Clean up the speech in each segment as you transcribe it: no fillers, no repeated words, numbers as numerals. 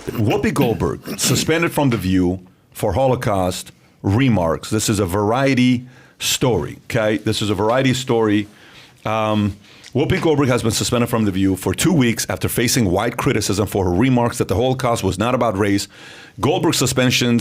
Whoopi Goldberg, suspended from The View for Holocaust remarks. This is a variety story, okay? This is a variety story. Whoopi Goldberg has been suspended from The View for 2 weeks after facing wide criticism for her remarks that the Holocaust was not about race. Goldberg's suspension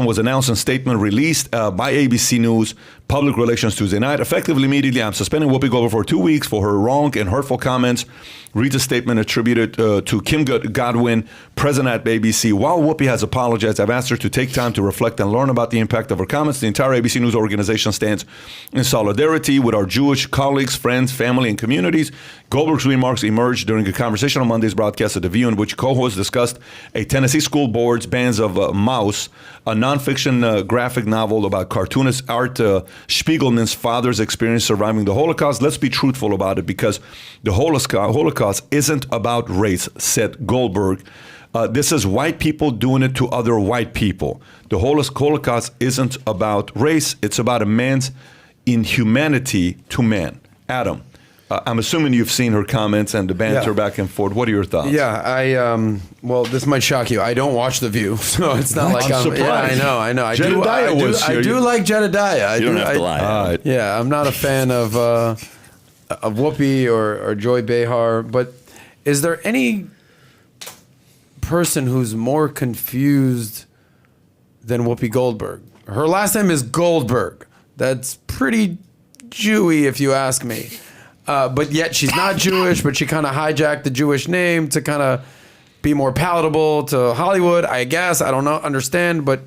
was announced in a statement released by ABC News Public Relations Tuesday night. Effectively, immediately, I'm suspending Whoopi Goldberg for 2 weeks for her wrong and hurtful comments. Reads a statement attributed to Kim Godwin, president at ABC. While Whoopi has apologized, I've asked her to take time to reflect and learn about the impact of her comments. The entire ABC News organization stands in solidarity with our Jewish colleagues, friends, family, and communities. Goldberg's remarks emerged during a conversation on Monday's broadcast at The View in which co-hosts discussed a Tennessee school board's bans of Maus, a nonfiction graphic novel about cartoonist Art Spiegelman's father's experience surviving the Holocaust. Let's be truthful about it, because the Holocaust isn't about race, said Goldberg. This is white people doing it to other white people. The Holocaust isn't about race. It's about a man's inhumanity to man. Adam, I'm assuming you've seen her comments and the banter back and forth. What are your thoughts? Yeah, well, this might shock you. I don't watch The View, so it's not like I'm surprised. Yeah, I know. I Jedediah do like Jedediah. You don't have to lie. Yeah, I'm not a fan of Whoopi or Joy Behar, but is there any person who's more confused than Whoopi Goldberg? Her last name is Goldberg. That's pretty Jewy, if you ask me. But yet she's not Jewish, but she kind of hijacked the Jewish name to kind of be more palatable to Hollywood, I guess. I don't know, understand, but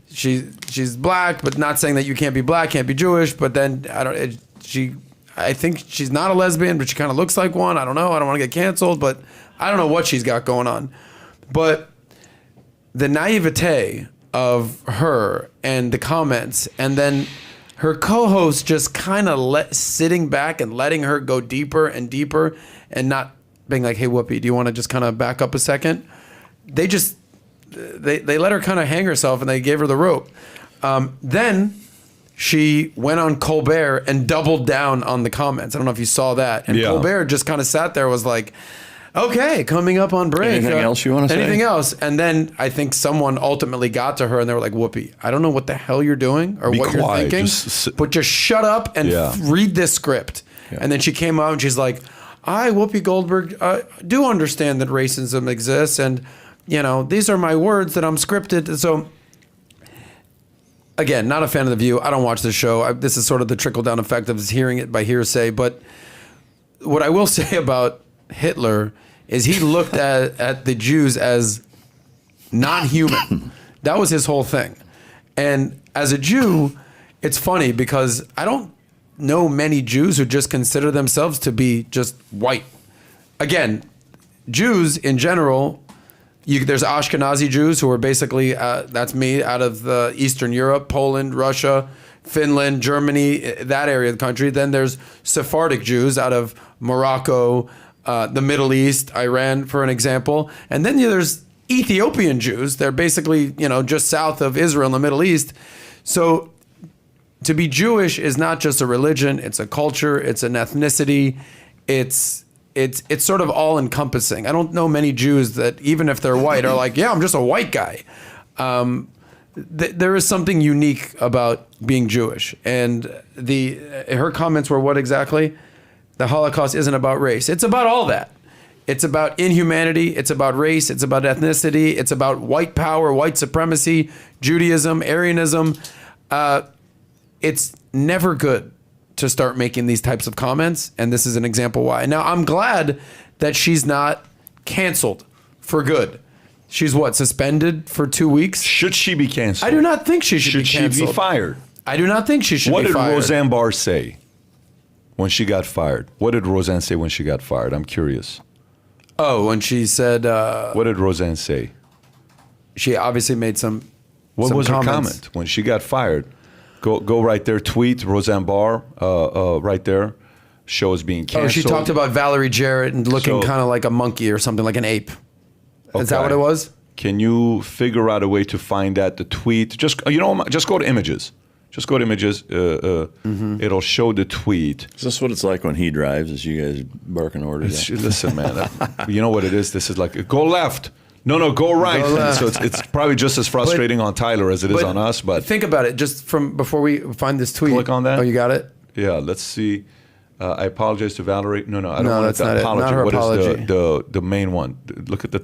she's black, but not saying that you can't be black, can't be Jewish. But then I think she's not a lesbian, but she kind of looks like one. I don't know. I don't want to get canceled, but I don't know what she's got going on. But the naivete of her and the comments, and then her co-host just kind of sitting back and letting her go deeper and deeper and not being like, hey, Whoopi, do you want to just kind of back up a second? They let her kind of hang herself and they gave her the rope. Then she went on Colbert and doubled down on the comments. I don't know if you saw that. And Colbert just kind of sat there, was like, okay, coming up on break. Anything else you want to say? Anything else? And then I think someone ultimately got to her and they were like, Whoopi, I don't know what the hell you're doing or what you're thinking, but just shut up and read this script. Yeah. And then she came out and she's like, I, Whoopi Goldberg, do understand that racism exists. And, these are my words that I'm scripted. So, again, not a fan of The View. I don't watch the show. This is sort of the trickle-down effect of hearing it by hearsay. But what I will say about Hitler is he looked at the Jews as not human. That was his whole thing. And as a Jew, it's funny because I don't know many Jews who just consider themselves to be just white. Again, Jews in general, there's Ashkenazi Jews who are basically, that's me, out of Eastern Europe, Poland, Russia, Finland, Germany, that area of the country. Then there's Sephardic Jews out of Morocco, the Middle East, Iran, for an example. And then there's Ethiopian Jews. They're basically, just south of Israel in the Middle East. So to be Jewish is not just a religion, it's a culture, it's an ethnicity, it's sort of all encompassing. I don't know many Jews that, even if they're white, are like, yeah, I'm just a white guy. There is something unique about being Jewish. And her comments were what exactly? The Holocaust isn't about race. It's about all that. It's about inhumanity. It's about race. It's about ethnicity. It's about white power, white supremacy, Judaism, Aryanism. It's never good to start making these types of comments, and this is an example why. Now, I'm glad that she's not canceled for good. She's suspended for 2 weeks? Should she be canceled? I do not think she should be canceled. Should she be fired? I do not think she should be fired. What did Roseanne Barr say when she got fired? What did Roseanne say when she got fired? I'm curious. Oh, when she said... what did Roseanne say? She obviously made some What was comments. her comment when she got fired? Go right there, tweet Roseanne Barr, right there. Show is being canceled. Oh, she talked about Valerie Jarrett and looking kind of like a monkey or something, like an ape. Okay. Is that what it was? Can you figure out a way to find that, the tweet? Just go to images. Just go to images. It'll show the tweet. Is this what it's like when he drives? Is you guys barking orders? Listen, man. You know what it is? This is like, go left. No, go right. Go left. So it's probably just as frustrating on Tyler as it is on us. But think about it, just from before we find this tweet. Click on that. Oh, you got it? yeah, let's see. I apologize to Valerie. No, I don't No, want that's the not it. apology. Not her What apology. is the main one? Look at the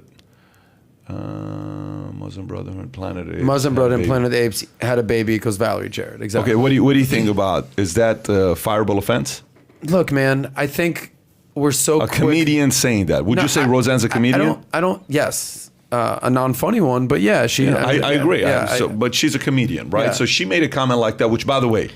Muslim Brotherhood, Planet Apes. Muslim Brother and Baby. Planet of the Apes had a baby because Valerie Jarrett. Exactly. Okay, what do you think about? Is that a fireable offense? Look, man, I think we're so A quick. comedian saying that. Would No, you say I- Roseanne's a comedian? I don't. Yes, a non-funny one, but yeah, she. Yeah, I agree. Yeah, But she's a comedian, right? Yeah. So she made a comment like that, which, by the way,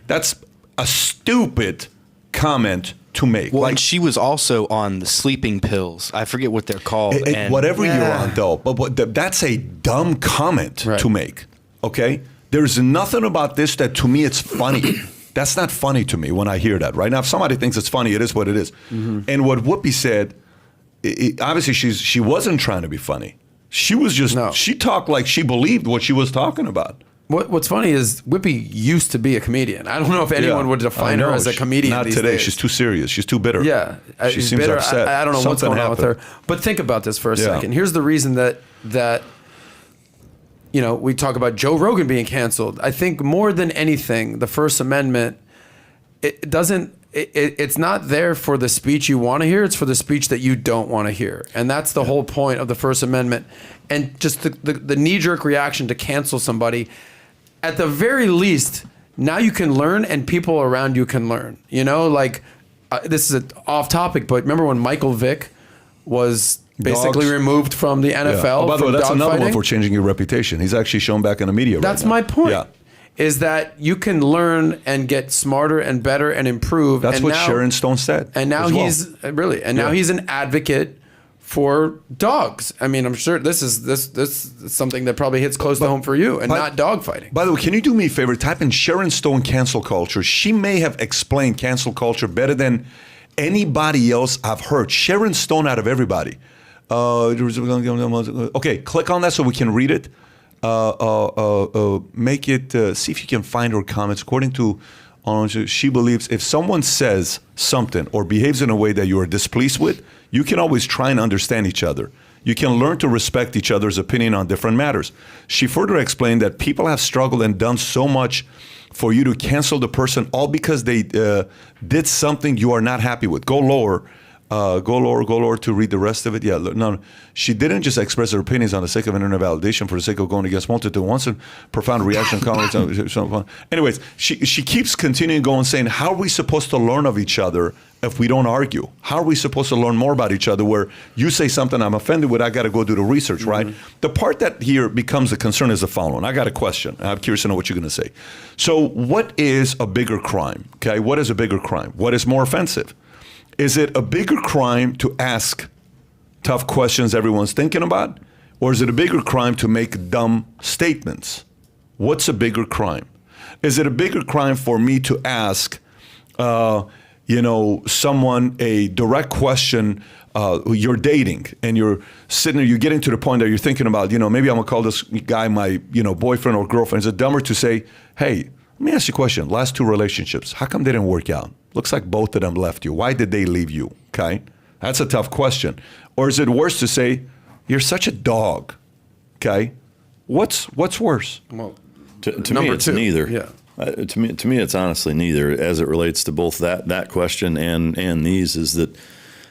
that's a stupid comment to make. Well, like and she was also on the sleeping pills. I forget what they're called. and whatever you're Yeah. on, though. But that's a dumb comment Right. to make. Okay, there's nothing about this that to me it's funny. That's not funny to me when I hear that. Right now, if somebody thinks it's funny, it is what it is. Mm-hmm. And what Whoopi said, obviously she wasn't trying to be funny. She was just No. she talked like she believed what she was talking about. What's funny is Whoopi used to be a comedian. I don't know if anyone Yeah. would define I her know. as a comedian. Not these today. days. She's too serious. She's too bitter. Yeah, she she's seems bitter. upset. I don't know what's Something going on with happened. her. But think about this for a Yeah. second. Here's the reason that we talk about Joe Rogan being canceled. I think more than anything, the First Amendment, it doesn't. It's not there for the speech you want to hear. It's for the speech that you don't want to hear, and that's the whole point of the First Amendment. And just the knee-jerk reaction to cancel somebody, at the very least, now you can learn, and people around you can learn. This is off topic, but remember when Michael Vick was basically Dogs. removed from the NFL? Yeah. Oh, by the way, from that's another one dogfighting? for changing your reputation. He's actually shown back in the media. That's right now. my point. Yeah. Is that you can learn and get smarter and better and improve. That's and what now, Sharon Stone said. And now as well. he's really, and now Yeah. he's an advocate for dogs. I mean, I'm sure this is something that probably hits close to home for you, and not dog fighting. By the way, can you do me a favor? Type in Sharon Stone cancel culture. She may have explained cancel culture better than anybody else I've heard. Sharon Stone out of everybody. Okay, click on that so we can read it. Make it, see if you can find her comments. According to, she believes if someone says something or behaves in a way that you are displeased with, you can always try and understand each other. You can learn to respect each other's opinion on different matters. She further explained that people have struggled and done so much for you to cancel the person all because they did something you are not happy with. Go lower to read the rest of it. Yeah, no, she didn't just express her opinions on the sake of internet validation for the sake of going against multitude. Once a profound reaction. Anyways, she keeps continuing going, saying, how are we supposed to learn of each other if we don't argue? How are we supposed to learn more about each other where you say something I'm offended with, I got to go do the research, right? The part that here becomes a concern is the following. I got a question. I'm curious to know what you're going to say. So what is a bigger crime? Okay, what is a bigger crime? What is more offensive? Is it a bigger crime to ask tough questions everyone's thinking about? Or is it a bigger crime to make dumb statements? What's a bigger crime? Is it a bigger crime for me to ask, someone a direct question? You're dating and you're sitting there, you're getting to the point that you're thinking about, maybe I'm gonna call this guy my, boyfriend or girlfriend. Is it dumber to say, hey, let me ask you a question. Last two relationships, how come they didn't work out? Looks like both of them left you. Why did they leave you? Okay, that's a tough question. Or is it worse to say, you're such a dog? Okay, what's worse? Well, To me, number it's two. neither. Yeah. To me, it's honestly neither. As it relates to both that question and these, is that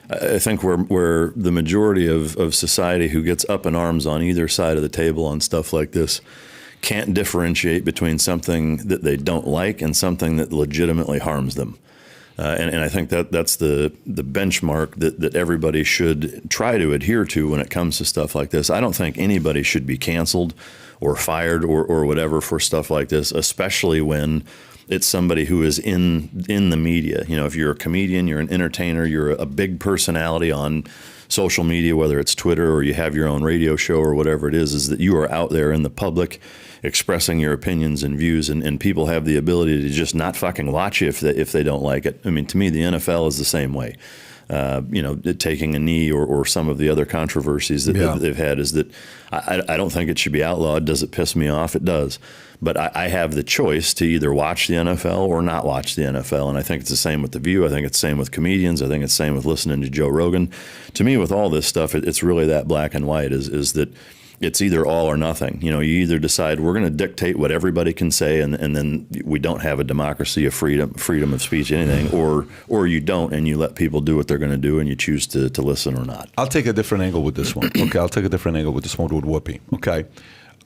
I think where the majority of society who gets up in arms on either side of the table on stuff like this can't differentiate between something that they don't like and something that legitimately harms them. And I think that's the benchmark that everybody should try to adhere to when it comes to stuff like this. I don't think anybody should be canceled or fired or whatever for stuff like this, especially when it's somebody who is in the media. If you're a comedian, you're an entertainer, you're a big personality on social media, whether it's Twitter or you have your own radio show or whatever it is that you are out there in the public expressing your opinions and views, and people have the ability to just not fucking watch you if they don't like it. I mean, to me, the NFL is the same way. taking a knee or some of the other controversies that they've had, is that I don't think it should be outlawed. Does it piss me off? It does. But I have the choice to either watch the NFL or not watch the NFL. And I think it's the same with The View. I think it's the same with comedians. I think it's the same with listening to Joe Rogan. To me, with all this stuff, it's really that black and white, is that it's either all or nothing. You either decide we're going to dictate what everybody can say, and then we don't have a democracy of freedom of speech, anything, or you don't, and you let people do what they're going to do, and you choose to listen or not. I'll take a different angle with this one. Okay, I'll take a different angle with this one with Whoopi. Okay,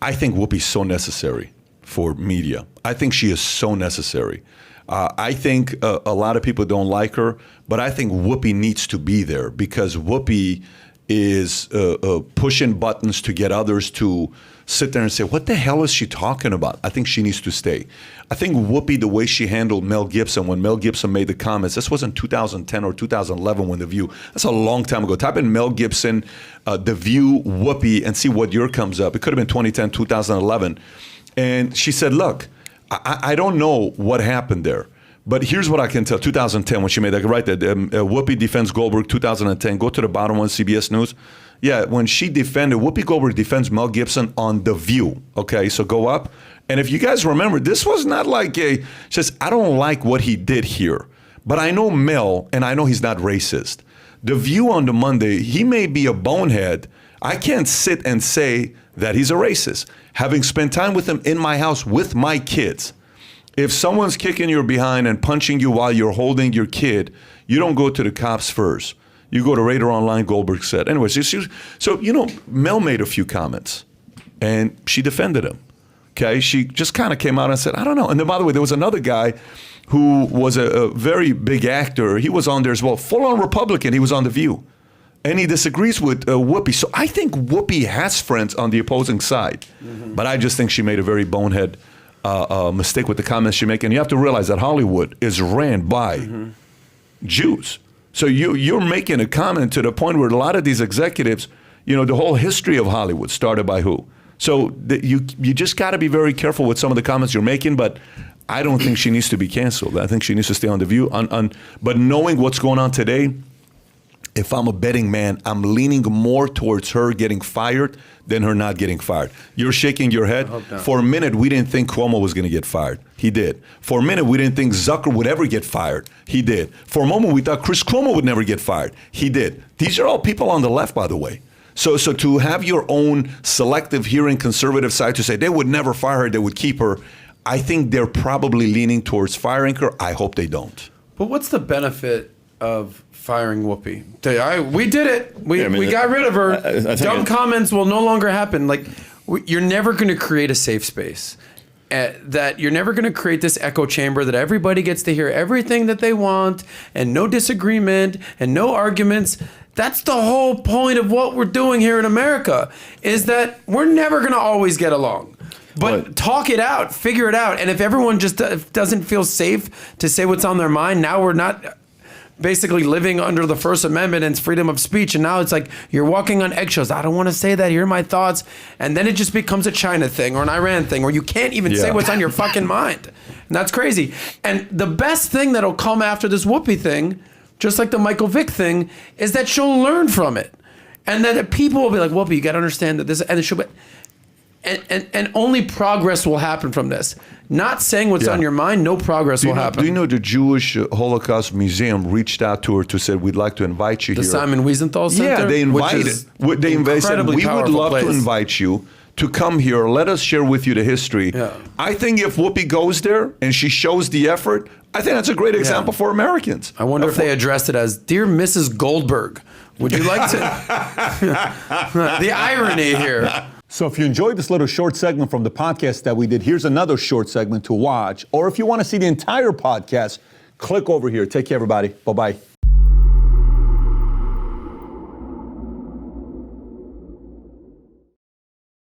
I think Whoopi's so necessary for media. I think she is so necessary. I think a lot of people don't like her, but I think Whoopi needs to be there, because Whoopi is pushing buttons to get others to sit there and say, what the hell is she talking about? I think she needs to stay. I think Whoopi, the way she handled Mel Gibson, when Mel Gibson made the comments, this wasn't 2010 or 2011 when The View, that's a long time ago. Type in Mel Gibson, The View, Whoopi, and see what year comes up. It could have been 2010, 2011. And she said, look, I don't know what happened there, but here's what I can tell. 2010, when she made that, right there, Whoopi defends Goldberg, 2010. Go to the bottom one, CBS News. Yeah, when she defended, Whoopi Goldberg defends Mel Gibson on The View. Okay, so go up. And if you guys remember, this was not like she says, I don't like what he did here, but I know Mel, and I know he's not racist. The View on the Monday, he may be a bonehead. I can't sit and say that he's a racist. Having spent time with him in my house with my kids, if someone's kicking your behind and punching you while you're holding your kid, you don't go to the cops first. You go to Radar Online, Goldberg said. Anyways, so Mel made a few comments, and she defended him. Okay, she just kind of came out and said, I don't know. And then, by the way, there was another guy who was a very big actor. He was on there as well, full-on Republican. He was on The View. And he disagrees with Whoopi. So I think Whoopi has friends on the opposing side. Mm-hmm. But I just think she made a very bonehead mistake with the comments she made. And you have to realize that Hollywood is ran by Jews. So you're making a comment to the point where a lot of these executives, the whole history of Hollywood started by who? So you just got to be very careful with some of the comments you're making. But I don't think she needs to be canceled. I think she needs to stay on The View. But knowing what's going on today, if I'm a betting man, I'm leaning more towards her getting fired than her not getting fired. You're shaking your head. For a minute, we didn't think Cuomo was going to get fired. He did. For a minute, we didn't think Zucker would ever get fired. He did. For a moment, we thought Chris Cuomo would never get fired. He did. These are all people on the left, by the way. So to have your own selective hearing conservative side to say they would never fire her, they would keep her, I think they're probably leaning towards firing her. I hope they don't. But what's the benefit of firing Whoopi? We did it. We got rid of her. Dumb comments will no longer happen. Like, you're never going to create a safe space. That you're never going to create this echo chamber that everybody gets to hear everything that they want and no disagreement and no arguments. That's the whole point of what we're doing here in America, is that we're never going to always get along. But talk it out, figure it out. And if everyone just doesn't feel safe to say what's on their mind, now we're not basically living under the First Amendment and freedom of speech. And now it's like you're walking on eggshells. I don't want to say that. Here are my thoughts. And then it just becomes a China thing or an Iran thing where you can't even say what's on your fucking mind. And that's crazy. And the best thing that'll come after this Whoopi thing, just like the Michael Vick thing, is that she'll learn from it. And then people will be like, Whoopi, you got to understand that this, and she'll be, and only progress will happen from this. Not saying what's on your mind, no progress will happen. Do you know the Jewish Holocaust Museum reached out to her to say, we'd like to invite you the here. The Simon Wiesenthal Center? Yeah, they invited. They said, we would love to invite you to come here. Let us share with you the history. Yeah. I think if Whoopi goes there and she shows the effort, I think that's a great example for Americans. I wonder if they addressed it as, Dear Mrs. Goldberg, would you like to... The irony here. So if you enjoyed this little short segment from the podcast that we did, here's another short segment to watch. Or if you want to see the entire podcast, click over here. Take care, everybody. Bye-bye.